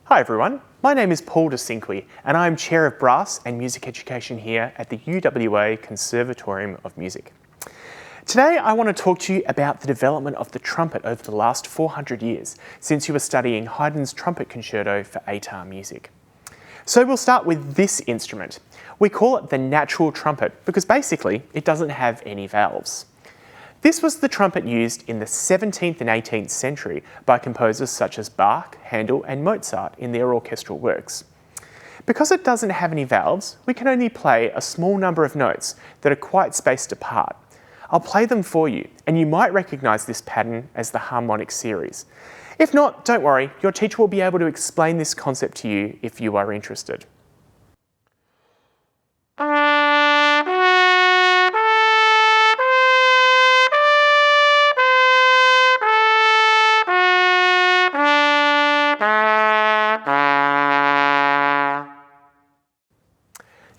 Hi everyone, my name is Paul De Cinque and I am Chair of Brass and Music Education here at the UWA Conservatorium of Music. Today I want to talk to you about the development of the trumpet over the last 400 years since you were studying Haydn's Trumpet Concerto for ATAR Music. So we'll start with this instrument. We call it the natural trumpet because basically it doesn't have any valves. This was the trumpet used in the 17th and 18th century by composers such as Bach, Handel and Mozart in their orchestral works. Because it doesn't have any valves, we can only play a small number of notes that are quite spaced apart. I'll play them for you, and you might recognise this pattern as the harmonic series. If not, don't worry, your teacher will be able to explain this concept to you if you are interested.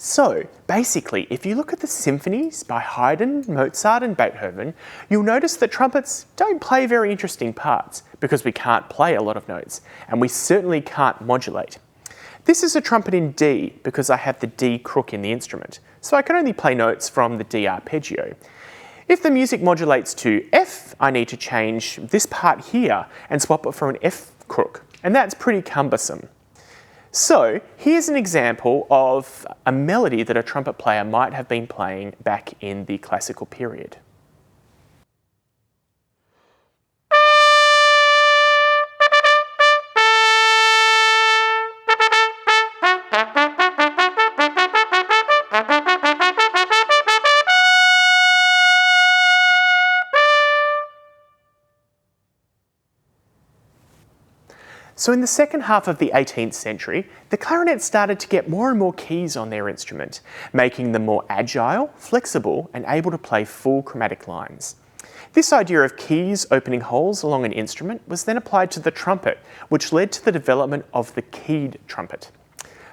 So, basically, if you look at the symphonies by Haydn, Mozart and Beethoven, you'll notice that trumpets don't play very interesting parts because we can't play a lot of notes, and we certainly can't modulate. This is a trumpet in D because I have the D crook in the instrument, so I can only play notes from the D arpeggio. If the music modulates to F, I need to change this part here and swap it for an F crook, and that's pretty cumbersome. So here's an example of a melody that a trumpet player might have been playing back in the classical period. So in the second half of the 18th century, the clarinet started to get more and more keys on their instrument, making them more agile, flexible, and able to play full chromatic lines. This idea of keys opening holes along an instrument was then applied to the trumpet, which led to the development of the keyed trumpet.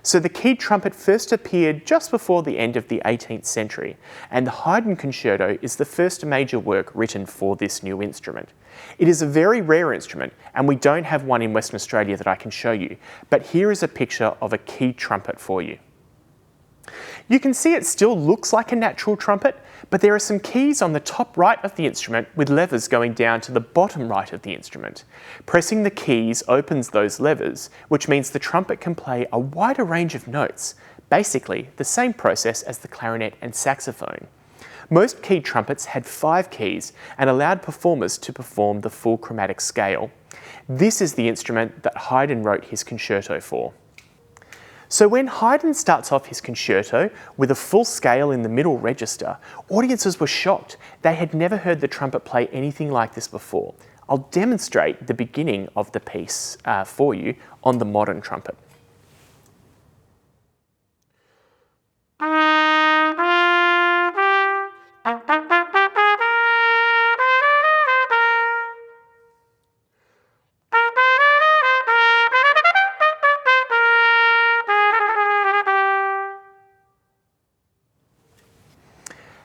So the keyed trumpet first appeared just before the end of the 18th century, and the Haydn Concerto is the first major work written for this new instrument. It is a very rare instrument, and we don't have one in Western Australia that I can show you, but here is a picture of a keyed trumpet for you. You can see it still looks like a natural trumpet, but there are some keys on the top right of the instrument with levers going down to the bottom right of the instrument. Pressing the keys opens those levers, which means the trumpet can play a wider range of notes, basically the same process as the clarinet and saxophone. Most keyed trumpets had 5 keys and allowed performers to perform the full chromatic scale. This is the instrument that Haydn wrote his concerto for. So when Haydn starts off his concerto with a full scale in the middle register, audiences were shocked. They had never heard the trumpet play anything like this before. I'll demonstrate the beginning of the piece for you on the modern trumpet.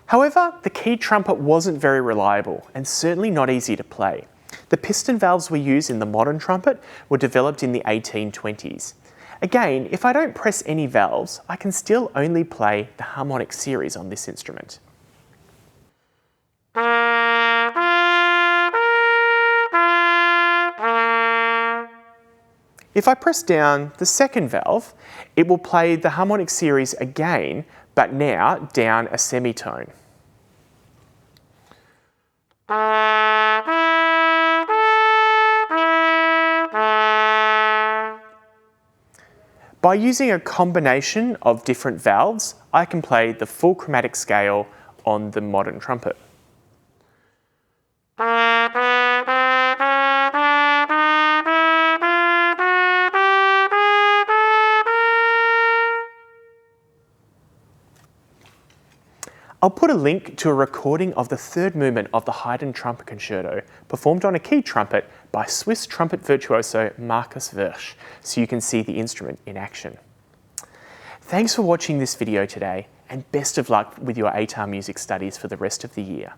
However, the keyed trumpet wasn't very reliable and certainly not easy to play. The piston valves we use in the modern trumpet were developed in the 1820s. Again, if I don't press any valves, I can still only play the harmonic series on this instrument. If I press down the second valve, it will play the harmonic series again, but now down a semitone. By using a combination of different valves, I can play the full chromatic scale on the modern trumpet. I'll put a link to a recording of the third movement of the Haydn Trumpet Concerto performed on a keyed trumpet by Swiss trumpet virtuoso Markus Wirsch, so you can see the instrument in action. Thanks for watching this video today, and best of luck with your ATAR music studies for the rest of the year.